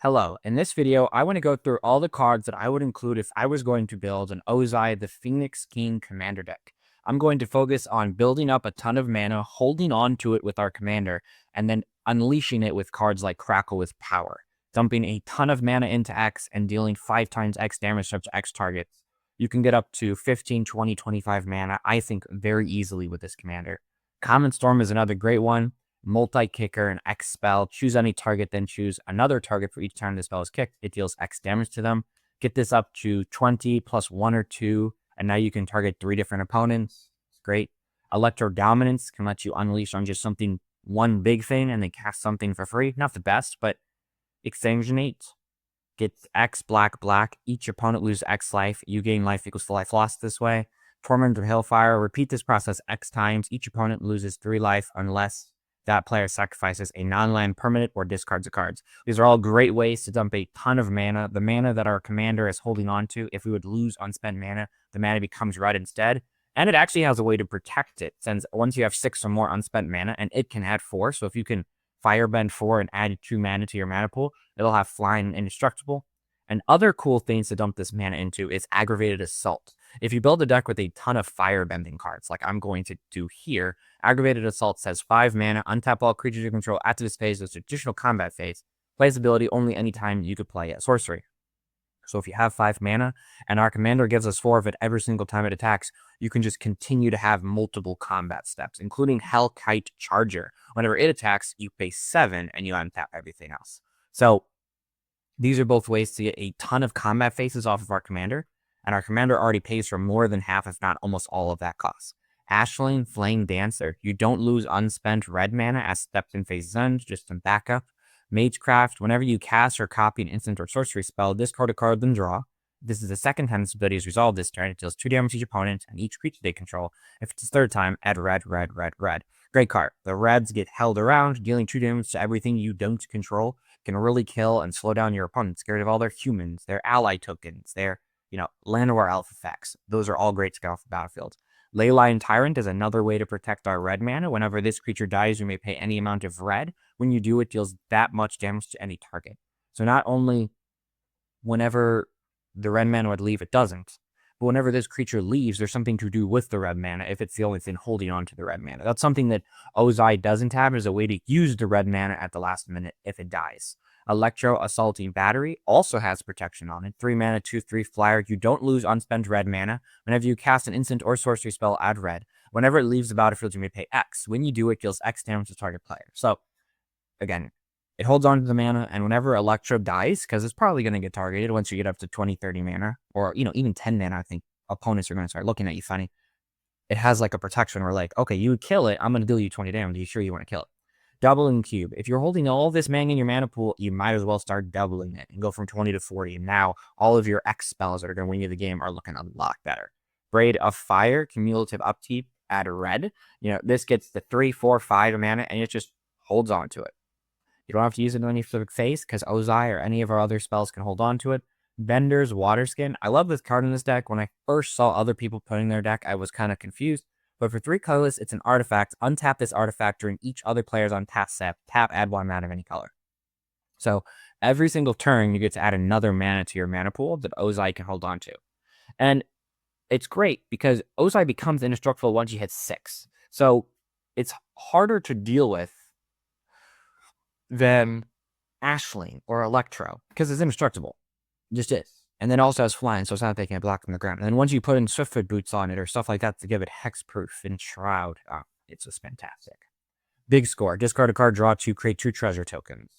Hello, in this video, I want to go through all the cards that I would include if I was going to build an Ozai the Phoenix King commander deck. I'm going to focus on building up a ton of mana, holding on to it with our commander, and then unleashing it with cards like Crackle with Power, dumping a ton of mana into X and dealing 5 times X damage to X targets. You can get up to 15, 20, 25 mana, I think, very easily with this commander. Common Storm is another great one. Multi-kicker, an X spell, choose any target, then choose another target for each time the spell is kicked. It deals X damage to them. Get this up to 20 plus 1 or 2, and now you can target 3 different opponents. It's great. Electro Dominance can let you unleash on just something, one big thing, and then cast something for free. Not the best, but Exsanguinate gets X black black. Each opponent loses X life. You gain life equals to life lost this way. Torment of Hellfire. Repeat this process X times. Each opponent loses 3 life unless that player sacrifices a non-land permanent or discards a cards. These are all great ways to dump a ton of mana. The mana that our commander is holding on to, if we would lose unspent mana, the mana becomes red instead. And it actually has a way to protect it, since once you have 6 or more unspent mana, and it can add 4. So if you can Firebend 4 and add 2 mana to your mana pool, it'll have flying and indestructible. And other cool things to dump this mana into is Aggravated Assault. If you build a deck with a ton of Firebending cards, like I'm going to do here, Aggravated Assault says 5 mana, untap all creatures you control after this phase of traditional combat phase. Plays ability only anytime you could play a sorcery. So if you have 5 mana, and our commander gives us 4 of it every single time it attacks, you can just continue to have multiple combat steps, including Hellkite Charger. Whenever it attacks, you pay 7, and you untap everything else. So these are both ways to get a ton of combat phases off of our commander, and our commander already pays for more than half, if not almost all of that cost. Ashling Flame Dancer. You don't lose unspent red mana as steps in phases end, just some backup. Magecraft. Whenever you cast or copy an instant or sorcery spell, discard a card, then draw. This is the second time this ability is resolved this turn. It deals 2 damage to each opponent and each creature they control. If it's the third time, add red, red, red, red. Great card. The reds get held around, dealing 2 damage to everything you don't control. Can really kill and slow down your opponents. Get rid of all their humans, their ally tokens, their, Llanowar elf effects. Those are all great to get off the battlefield. Leyline Tyrant is another way to protect our red mana. Whenever this creature dies, you may pay any amount of red. When you do, it deals that much damage to any target. So not only whenever the red mana would leave, it doesn't. But whenever this creature leaves, there's something to do with the red mana if it's the only thing holding on to the red mana. That's something that Ozai doesn't have, is a way to use the red mana at the last minute if it dies. Electro Assaulting Battery also has protection on it. 3 mana, 2/3 flyer. You don't lose unspent red mana. Whenever you cast an instant or sorcery spell, add red. Whenever it leaves the battlefield, you may pay X. When you do, it deals X damage to target player. So, again, it holds on to the mana, and whenever Electro dies, because it's probably going to get targeted once you get up to 20, 30 mana, or, even 10 mana, I think opponents are going to start looking at you funny. It has like a protection where, like, okay, you would kill it, I'm going to deal you 20 damage. Are you sure you want to kill it? Doubling Cube. If you're holding all this mana in your mana pool, you might as well start doubling it and go from 20 to 40. And now all of your X spells that are going to win you the game are looking a lot better. Braid of Fire, cumulative upkeep, add red. This gets the 3, 4, 5 mana, and it just holds on to it. You don't have to use it in any specific phase, because Ozai or any of our other spells can hold on to it. Bender's Waterskin. I love this card in this deck. When I first saw other people putting their deck, I was kind of confused. But for 3 colorless, it's an artifact. Untap this artifact during each other player's untap step. Tap, add 1 mana of any color. So every single turn, you get to add another mana to your mana pool that Ozai can hold on to. And it's great because Ozai becomes indestructible once you hit 6. So it's harder to deal with than Ashling or Electro, because it's indestructible. It just is. And then also has flying, so it's not that they can't block from the ground. And then once you put in Swiftfoot boots on it or stuff like that to give it hexproof and shroud, it's just fantastic. Big score. Discard a card, draw 2, create 2 treasure tokens.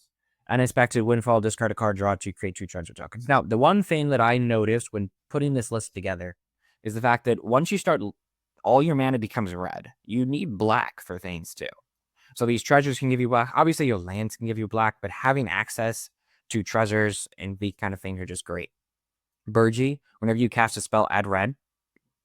Unexpected Windfall, discard a card, draw 2, create 2 treasure tokens. Now, the one thing that I noticed when putting this list together is the fact that once you start, all your mana becomes red. You need black for things too. So these treasures can give you black. Obviously, your lands can give you black, but having access to treasures and these kind of things are just great. Burgie, whenever you cast a spell, add red.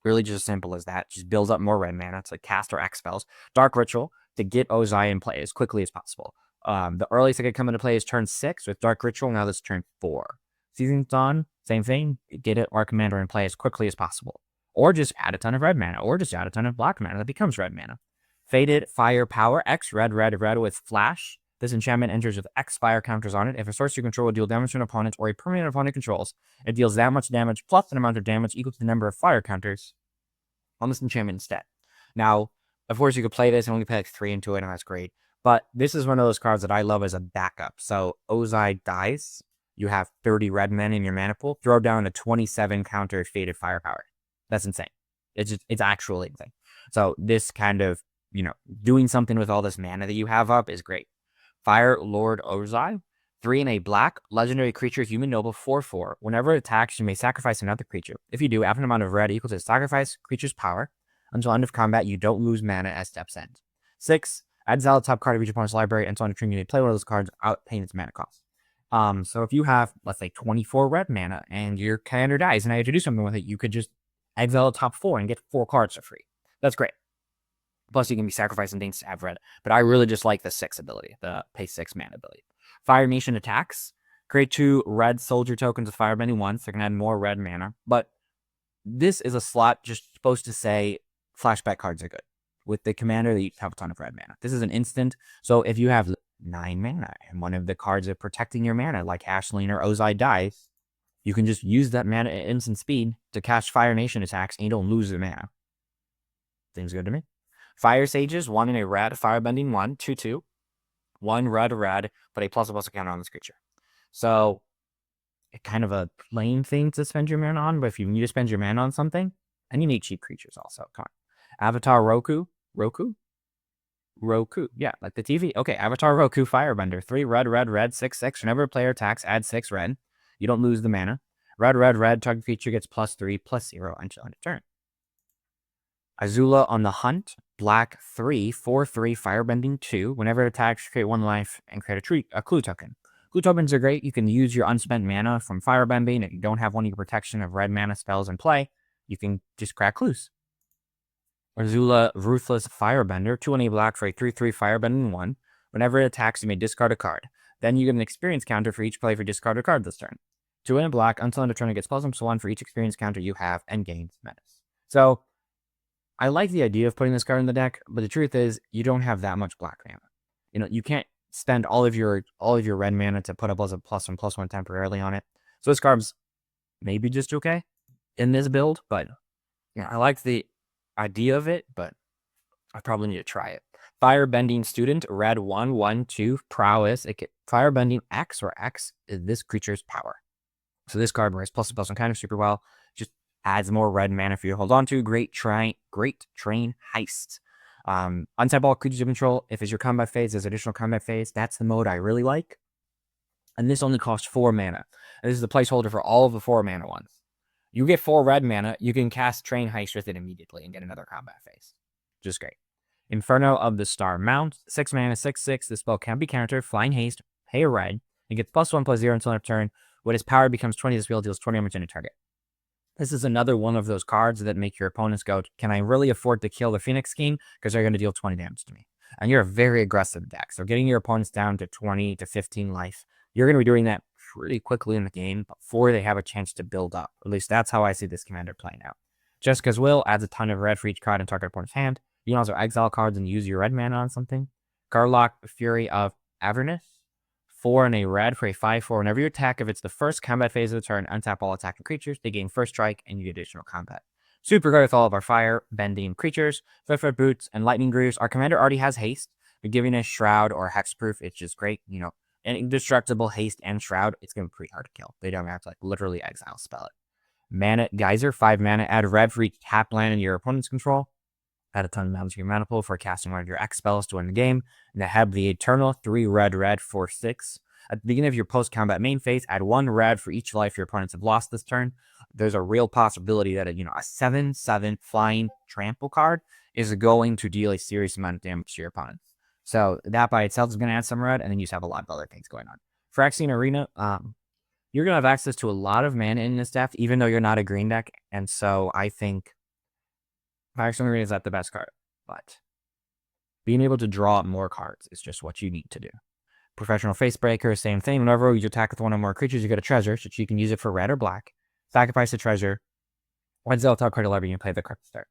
Really just as simple as that. Just builds up more red mana. It's like cast or X spells. Dark Ritual, to get Ozai in play as quickly as possible. The earliest it could come into play is turn 6 with Dark Ritual. Now this is turn 4. Season's Dawn, same thing. Get it, our commander in play as quickly as possible. Or just add a ton of red mana. Or just add a ton of black mana that becomes red mana. Faded Firepower, X red, red, red with Flash. This enchantment enters with X fire counters on it. If a source you control will deal damage to an opponent or a permanent opponent controls, it deals that much damage plus an amount of damage equal to the number of fire counters on this enchantment instead. Now, of course, you could play this and only pay like 3 into it, and that's great. But this is one of those cards that I love as a backup. So Ozai dies. You have 30 red men in your mana pool. Throw down a 27 counter faded firepower. That's insane. It's actually insane. So this kind of, doing something with all this mana that you have up is great. Fire Lord Ozai, 3 and a black, legendary creature, human noble, 4/4. Whenever it attacks, you may sacrifice another creature. If you do, add an amount of red equal to the sacrifice creature's power. Until end of combat, you don't lose mana at step's end. 6, exile the top card of each opponent's library. Until end of turn, you may play one of those cards out paying its mana cost. So if you have, let's say, 24 red mana and your commander dies and I have to do something with it, you could just exile the top 4 and get 4 cards for free. That's great. Plus, you can be sacrificing things to have red. But I really just like the 6 ability, the pay 6 mana ability. Fire Nation attacks. Create 2 red soldier tokens of Firebending 1, so you can add more red mana. But this is a slot just supposed to say flashback cards are good. With the commander, that you have a ton of red mana. This is an instant. So if you have 9 mana and one of the cards are protecting your mana, like Ashleen or Ozai dies, you can just use that mana at instant speed to cast Fire Nation attacks and you don't lose the mana. Seems good to me. Fire Sages, 1 in a red, Firebending 1, 2/2. 1 red, but a plus counter on this creature. So, it's kind of a plain thing to spend your mana on, but if you need to spend your mana on something, and you need cheap creatures also, come on. Avatar Roku? Yeah, like the TV. Okay, Avatar Roku Firebender, 3 red, 6/6. Whenever a player attacks, add 6 red. You don't lose the mana. Red, target feature gets +3/+0 until end of turn. Azula on the Hunt, black 3, 4/3, Firebending 2. Whenever it attacks, create 1 life and create a clue token. Clue tokens are great. You can use your unspent mana from Firebending. If you don't have one of your protection of red mana spells in play, you can just crack clues. Azula Ruthless Firebender, 2 and a black for a 3/3 Firebending 1. Whenever it attacks, you may discard a card. Then you get an experience counter for each play for discard a card this turn. 2 and a black, until end of turn it gets +1/+1 for each experience counter you have and gains menace. So, I like the idea of putting this card in the deck, but the truth is, you don't have that much black mana. You can't spend all of your red mana to put up as a +1/+1 temporarily on it. So this card's maybe just okay in this build, but I like the idea of it, but I probably need to try it. Firebending Student, red 1/1/2, prowess. Firebending X, or X is this creature's power. So this card wears +1/+1 kind of super well. Just adds more red mana for you to hold on to. Great train heist. Untap all creatures you control. If it's your combat phase, there's additional combat phase. That's the mode I really like. And this only costs 4 mana. And this is the placeholder for all of the 4 mana ones. You get 4 red mana, you can cast Train Heist with it immediately and get another combat phase. Just great. Inferno of the Star Mount, 6 mana, 6/6. This spell can be countered. Flying Haste, pay a red, and gets +1/+0 until end of turn. When its power becomes 20, this wheel deals 20 damage to a target. This is another one of those cards that make your opponents go, can I really afford to kill the Phoenix King? Because they're going to deal 20 damage to me. And you're a very aggressive deck. So getting your opponents down to 20 to 15 life, you're going to be doing that pretty quickly in the game before they have a chance to build up. At least that's how I see this commander playing out. Jessica's Will adds a ton of red for each card in target opponent's hand. You can also exile cards and use your red mana on something. Garlock, Fury of Avernus, 4 and a red for a 5/4. Whenever you attack, if it's the first combat phase of the turn, untap all attacking creatures. They gain first strike and you get additional combat. Super good with all of our fire bending creatures. Swift Boots and Lightning Greaves. Our commander already has haste, but giving us Shroud or Hexproof, it's just great. An indestructible haste and Shroud, it's going to be pretty hard to kill. They don't have to literally exile spell it. Mana Geyser, 5 mana. Add red for each tap land in your opponent's control. Add a ton of mana to your mana pool for casting one of your X spells to win the game. And have the Eternal, 3 red, 4/6. At the beginning of your post-combat main phase, add 1 red for each life your opponents have lost this turn. There's a real possibility that a 7/7 flying trample card is going to deal a serious amount of damage to your opponents. So that by itself is going to add some red, and then you just have a lot of other things going on. Phyrexian Arena, you're going to have access to a lot of mana in this deck, even though you're not a green deck. And so I think Phyrexian Arena is not the best card. But being able to draw more cards is just what you need to do. Professional Facebreaker, same thing. Whenever you attack with one or more creatures, you get a treasure, so you can use it for red or black. Sacrifice the treasure. Exile top card to library, you play the card to start.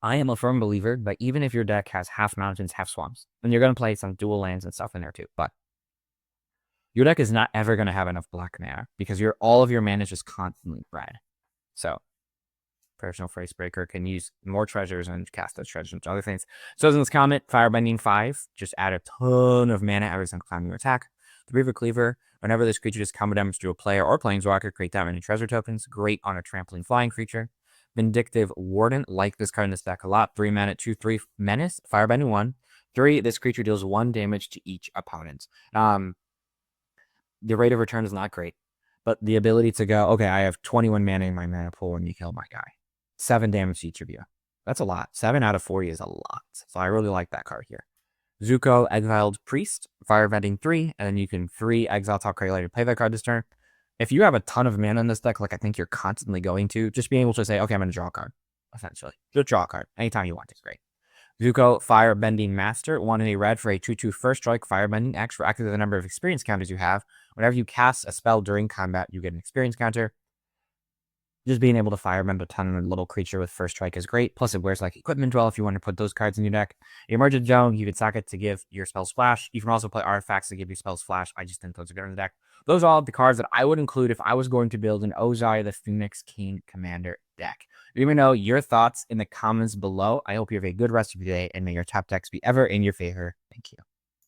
I am a firm believer that even if your deck has half mountains, half swamps, and you're going to play some dual lands and stuff in there too, but your deck is not ever going to have enough black mana because all of your mana is just constantly red. So, Personal Phrase Breaker can use more treasures and cast those treasures into other things. So, in this comment, Firebending 5, just add a ton of mana every single time you attack. The Reaver Cleaver, whenever this creature just combo damage to a player or planeswalker, create that many treasure tokens. Great on a trampling flying creature. Vindictive Warden, like this card in this deck a lot. 3 mana, 2/3 menace, Firebending 1. 3, this creature deals 1 damage to each opponent. The rate of return is not great, but the ability to go, okay, I have 21 mana in my mana pool when you kill my guy. 7 damage to each of you. That's a lot. 7 out of 40 is a lot. So I really like that card here. Zuko, Exiled Priest, Firebending 3, and then you can free exile top card later to play that card this turn. If you have a ton of mana in this deck, like I think you're constantly going to, just being able to say, okay, I'm going to draw a card, essentially. Just draw a card anytime you want. It's great. Zuko, Firebending Master, 1 and a red for a 2/2 first strike. Firebending X for active the number of experience counters you have. Whenever you cast a spell during combat, you get an experience counter. Just being able to firebend a ton of little creature with first strike is great. Plus, it wears like equipment well if you want to put those cards in your deck. Emergent Zone, you can sack it to give your spells flash. You can also play artifacts to give your spells flash. I just think those are good in the deck. Those are all the cards that I would include if I was going to build an Ozai the Phoenix King Commander deck. Let me know your thoughts in the comments below. I hope you have a good rest of your day and may your top decks be ever in your favor. Thank you.